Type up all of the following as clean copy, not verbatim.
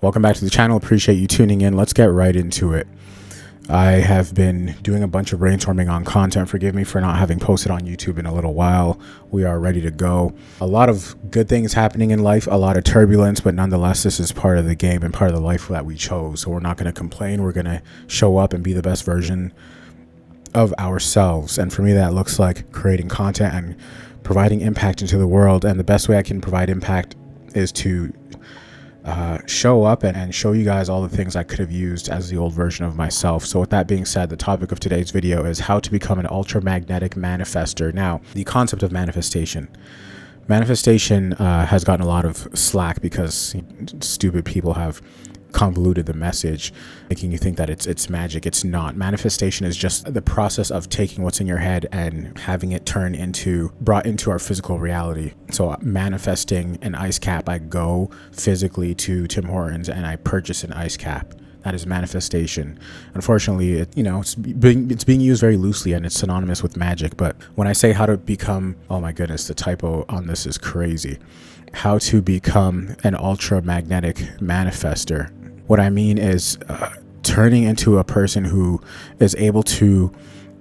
Welcome back to the channel. Appreciate you tuning in. Let's get right into it. I have been doing a bunch of brainstorming on content. Forgive me for not having posted on YouTube in a little while. We are ready to go. A lot of good things happening in life, a lot of turbulence, but nonetheless, this is part of the game and part of the life that we chose. So we're not going to complain. We're going to show up and be the best version of ourselves. And for me, that looks like creating content and providing impact into the world. And the best way I can provide impact is to show up and show you guys all the things I could have used as the old version of myself. So with that being said, the topic of today's video is how to become an ultramagnetic manifestor. Now, the concept of manifestation has gotten a lot of slack because stupid people have convoluted the message, making you think that it's magic. It's not. Manifestation is just the process of taking what's in your head and having it brought into our physical reality. So manifesting an ice cap, I go physically to Tim Hortons and I purchase an ice cap. That is manifestation. Unfortunately, it's being used very loosely and it's synonymous with magic. But when I say how to become, oh my goodness, the typo on this is crazy. How to become an ultramagnetic manifestor. What I mean is turning into a person who is able to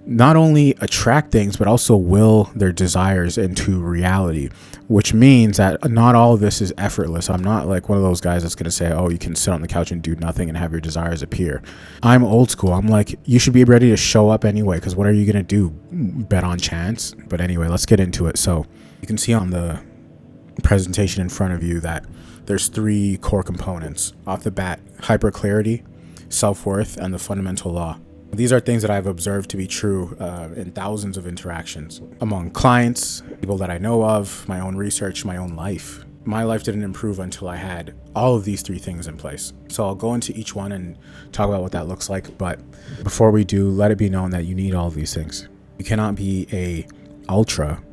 not only attract things, but also will their desires into reality, which means that not all of this is effortless. I'm not like one of those guys that's going to say, oh, you can sit on the couch and do nothing and have your desires appear. I'm old school. I'm like, you should be ready to show up anyway, because what are you going to do? Bet on chance? But anyway, let's get into it. So you can see on the presentation in front of you that there's three core components off the bat: hyperclarity, self-worth, and the fundamental law. These are things that I've observed to be true in thousands of interactions among clients, people that I know of, my own research, my own life. My life didn't improve until I had all of these three things in place. So I'll go into each one and talk about what that looks like. But before we do, let it be known that you need all of these things. You cannot be a ultra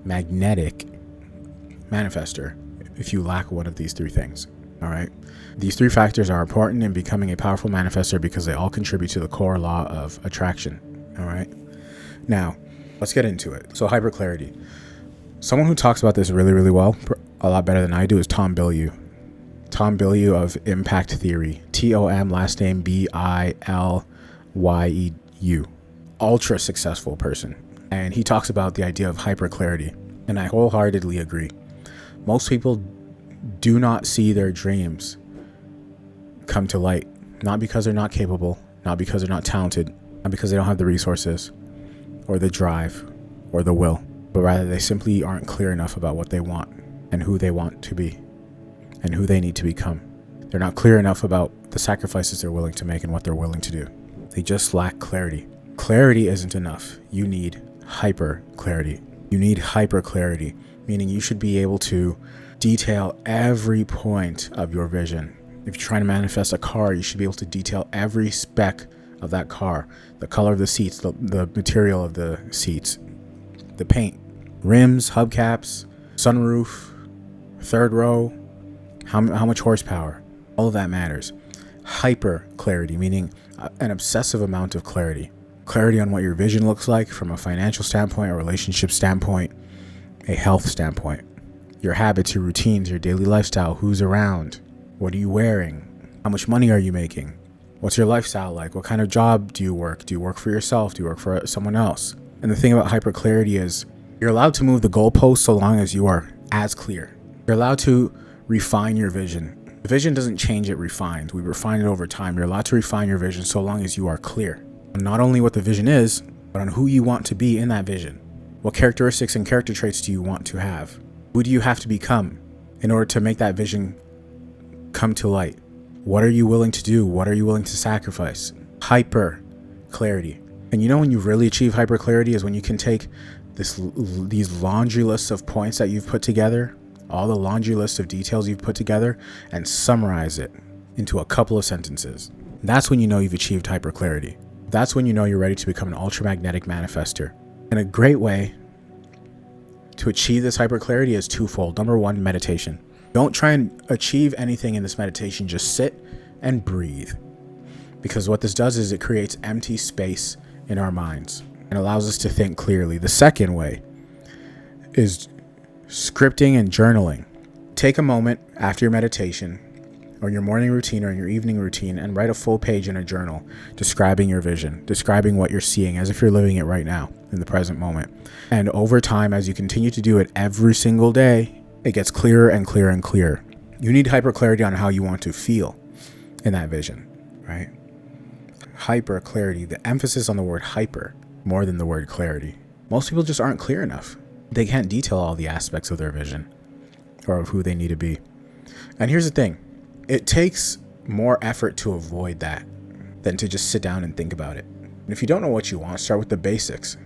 magnetic manifestor if you lack one of these three things. All right. These three factors are important in becoming a powerful manifestor because they all contribute to the core law of attraction. All right. Now, let's get into it. So hyperclarity. Someone who talks about this really, really well, a lot better than I do, is Tom Bilyeu. Tom Bilyeu of Impact Theory. Tom, last name Bilyu. Ultra successful person. And he talks about the idea of hyperclarity. And I wholeheartedly agree. Most people do not see their dreams come to light, not because they're not capable, not because they're not talented, not because they don't have the resources or the drive or the will, but rather they simply aren't clear enough about what they want and who they want to be and who they need to become. They're not clear enough about the sacrifices they're willing to make and what they're willing to do. They just lack clarity. Clarity isn't enough. You need hyper clarity. You need hyper clarity, meaning you should be able to detail every point of your vision. If you're trying to manifest a car, you should be able to detail every spec of that car, the color of the seats, the material of the seats, the paint, rims, hubcaps, sunroof, third row, how much horsepower. All of that matters. Hyper clarity, meaning an obsessive amount of clarity. Clarity on what your vision looks like from a financial standpoint, a relationship standpoint, a health standpoint. Your habits, your routines, your daily lifestyle, who's around, what are you wearing, how much money are you making, what's your lifestyle like, what kind of job do you work for yourself, do you work for someone else? And the thing about hyperclarity is you're allowed to move the goalposts so long as you are as clear. You're allowed to refine your vision. The vision doesn't change, it refines. We refine it over time. You're allowed to refine your vision so long as you are clear on not only what the vision is, but on who you want to be in that vision. What characteristics and character traits do you want to have? Who do you have to become in order to make that vision come to light? What are you willing to do? What are you willing to sacrifice? Hyper clarity. And when you really achieve hyper clarity is when you can take these laundry lists of points that you've put together, all the laundry lists of details you've put together, and summarize it into a couple of sentences. That's when you know you've achieved hyper clarity. That's when you know you're ready to become an ultramagnetic manifestor. And a great way to achieve this hyperclarity is twofold. Number one, meditation. Don't try and achieve anything in this meditation. Just sit and breathe. Because what this does is it creates empty space in our minds and allows us to think clearly. The second way is scripting and journaling. Take a moment after your meditation or your morning routine or your evening routine and write a full page in a journal describing your vision, describing what you're seeing as if you're living it right now in the present moment. And over time, as you continue to do it every single day, it gets clearer and clearer and clearer. You need hyper clarity on how you want to feel in that vision, right? Hyper clarity, the emphasis on the word hyper more than the word clarity. Most people just aren't clear enough. They can't detail all the aspects of their vision or of who they need to be. And here's the thing. It takes more effort to avoid that than to just sit down and think about it. And if you don't know what you want, start with the basics.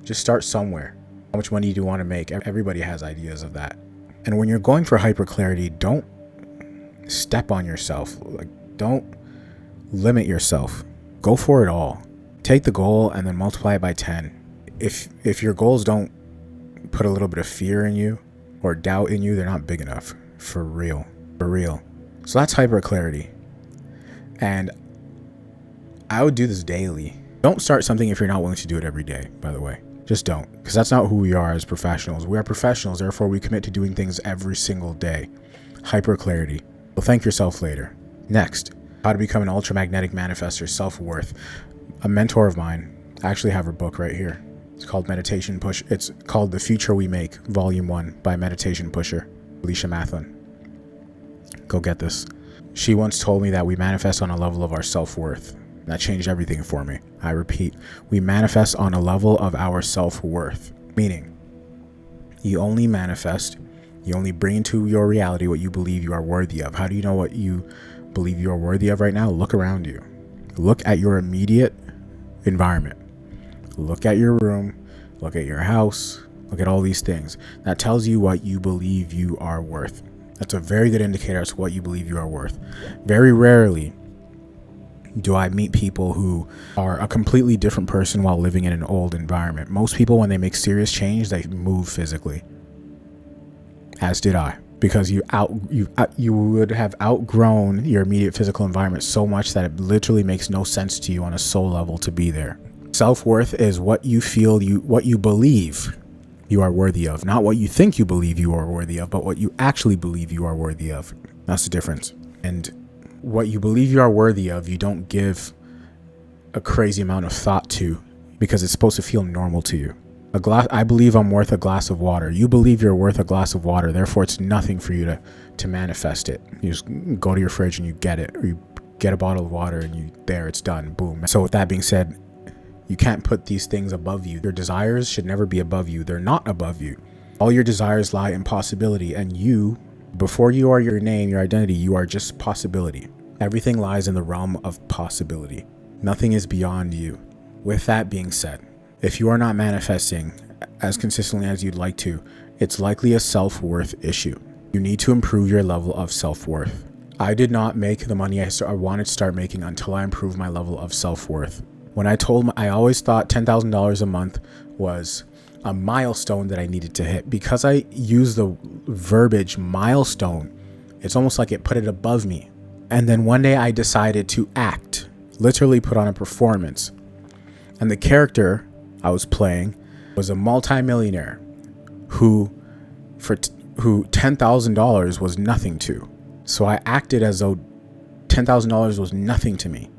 Just start somewhere. How much money do you want to make? Everybody has ideas of that. And when you're going for hyper clarity, don't step on yourself. Don't limit yourself. Go for it all. Take the goal and then multiply it by 10. If your goals don't put a little bit of fear in you or doubt in you, they're not big enough. For real. So that's hyper clarity. And I would do this daily. Don't start something if you're not willing to do it every day, by the way. Just don't, because that's not who we are as professionals. We are professionals, therefore we commit to doing things every single day. Hyper clarity. You'll thank yourself later. Next, how to become an ultramagnetic manifestor, self-worth. A mentor of mine, I actually have her book right here. It's called Meditation Push. It's called The Future We Make, Volume 1 by Meditation Pusher, Alicia Mathlan. Go get this. She once told me that we manifest on a level of our self-worth. That changed everything for me. I repeat, we manifest on a level of our self-worth. Meaning, you only manifest, you only bring into your reality what you believe you are worthy of. How do you know what you believe you are worthy of right now? Look around you. Look at your immediate environment. Look at your room. Look at your house. Look at all these things. That tells you what you believe you are worth. That's a very good indicator as to what you believe you are worth. Very rarely do I meet people who are a completely different person while living in an old environment. Most people, when they make serious change, they move physically. As did I. Because you would have outgrown your immediate physical environment so much that it literally makes no sense to you on a soul level to be there. Self-worth is what you feel, what you believe you are worthy of. Not what you think you believe you are worthy of, but what you actually believe you are worthy of. That's the difference. And what you believe you are worthy of, you don't give a crazy amount of thought to because it's supposed to feel normal to you. I believe I'm worth a glass of water. You believe you're worth a glass of water. Therefore, it's nothing for you to manifest it. You just go to your fridge and you get it, or you get a bottle of water and it's done. Boom. So with that being said, you can't put these things above you. Your desires should never be above you. They're not above you. All your desires lie in possibility, and you, before you are your name, your identity, you are just possibility. Everything lies in the realm of possibility. Nothing is beyond you. With that being said, if you are not manifesting as consistently as you'd like to, it's likely a self-worth issue. You need to improve your level of self-worth. I did not make the money I wanted to start making until I improved my level of self-worth. When I always thought $10,000 a month was a milestone that I needed to hit. Because I use the verbiage milestone, it's almost like it put it above me. And then one day I decided to act, literally put on a performance. And the character I was playing was a multimillionaire who $10,000 was nothing to. So I acted as though $10,000 was nothing to me.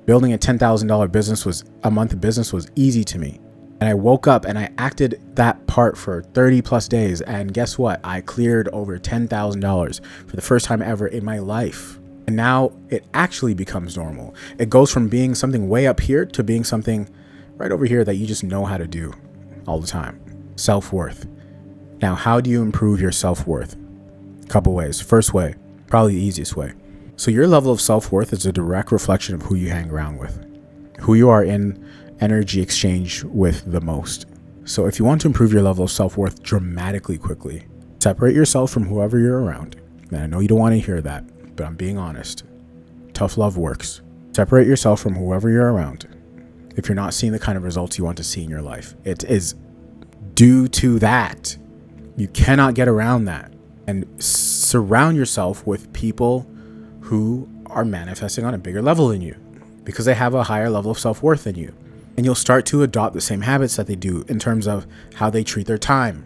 Building a $10,000 a month business was easy to me. And I woke up and I acted that part for 30 plus days. And guess what? I cleared over $10,000 for the first time ever in my life. And now it actually becomes normal. It goes from being something way up here to being something right over here that you just know how to do all the time. Self-worth. Now, how do you improve your self-worth? A couple ways. First way, probably the easiest way. So your level of self-worth is a direct reflection of who you hang around with, who you are in energy exchange with the most. So if you want to improve your level of self-worth dramatically quickly, separate yourself from whoever you're around. And I know you don't want to hear that, but I'm being honest. Tough love works. Separate yourself from whoever you're around. If you're not seeing the kind of results you want to see in your life, it is due to that. You cannot get around that. And surround yourself with people who are manifesting on a bigger level than you because they have a higher level of self-worth than you. And you'll start to adopt the same habits that they do in terms of how they treat their time,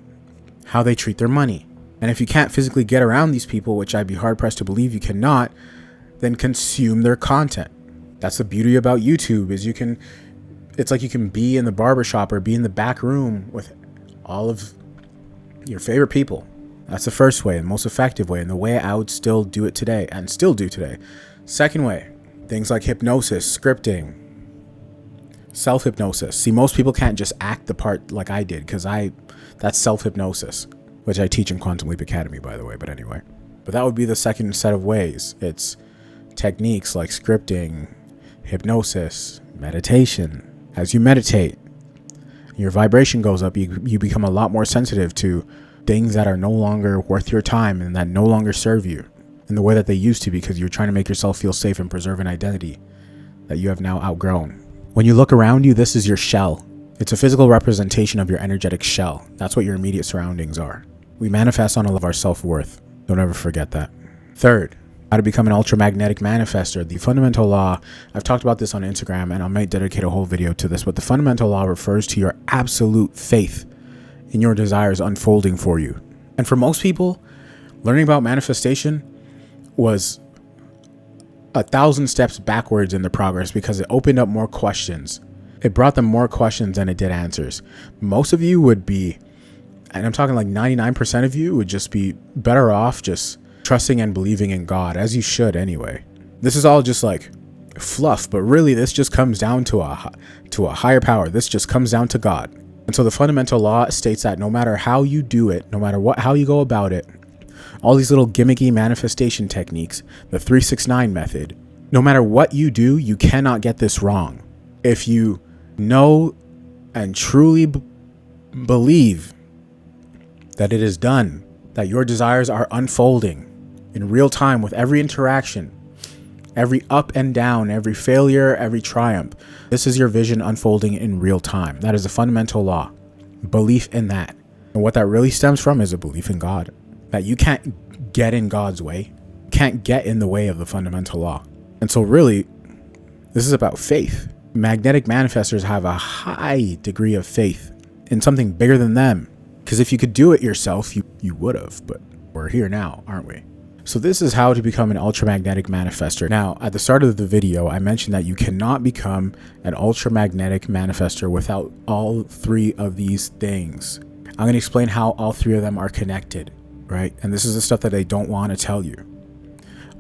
how they treat their money. And if you can't physically get around these people, which I'd be hard pressed to believe you cannot, then consume their content. That's the beauty about YouTube, is it's like you can be in the barbershop or be in the back room with all of your favorite people. That's the first way, and most effective way, and the way I would still do it today and still do today. Second way, things like hypnosis, scripting, self-hypnosis. See, most people can't just act the part like I did, because that's self-hypnosis, which I teach in Quantum Leap Academy, by the way, but anyway. But that would be the second set of ways. It's techniques like scripting, hypnosis, meditation. As you meditate, your vibration goes up. You become a lot more sensitive to things that are no longer worth your time and that no longer serve you in the way that they used to, because you're trying to make yourself feel safe and preserve an identity that you have now outgrown. When you look around you, this is your shell. It's a physical representation of your energetic shell. That's what your immediate surroundings are. We manifest on all of our self-worth. Don't ever forget that. Third, how to become an ultramagnetic manifestor. The fundamental law, I've talked about this on Instagram, and I might dedicate a whole video to this, but the fundamental law refers to your absolute faith in your desires unfolding for you. And for most people, learning about manifestation was 1,000 steps backwards in the progress, because it opened up more questions. It brought them more questions than it did answers. Most of you would be, and I'm talking like 99% of you would just be better off just trusting and believing in God, as you should anyway. This is all just like fluff, but really this just comes down to a higher power. This just comes down to God. And so the fundamental law states that no matter how you do it, no matter how you go about it, all these little gimmicky manifestation techniques, the 369 method, no matter what you do, you cannot get this wrong. If you know and truly believe that it is done, that your desires are unfolding in real time with every interaction, every up and down, every failure, every triumph. This is your vision unfolding in real time. That is a fundamental law. Belief in that. And what that really stems from is a belief in God. That you can't get in God's way. You can't get in the way of the fundamental law. And so really, this is about faith. Magnetic manifestors have a high degree of faith in something bigger than them. Because if you could do it yourself, you would have. But we're here now, aren't we? So this is how to become an ultramagnetic manifestor. Now, at the start of the video, I mentioned that you cannot become an ultramagnetic manifestor without all three of these things. I'm going to explain how all three of them are connected, right? And this is the stuff that they don't want to tell you.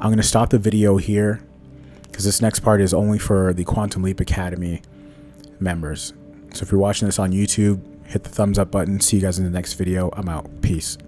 I'm going to stop the video here because this next part is only for the Quantum Leap Academy members. So if you're watching this on YouTube, hit the thumbs up button. See you guys in the next video. I'm out. Peace.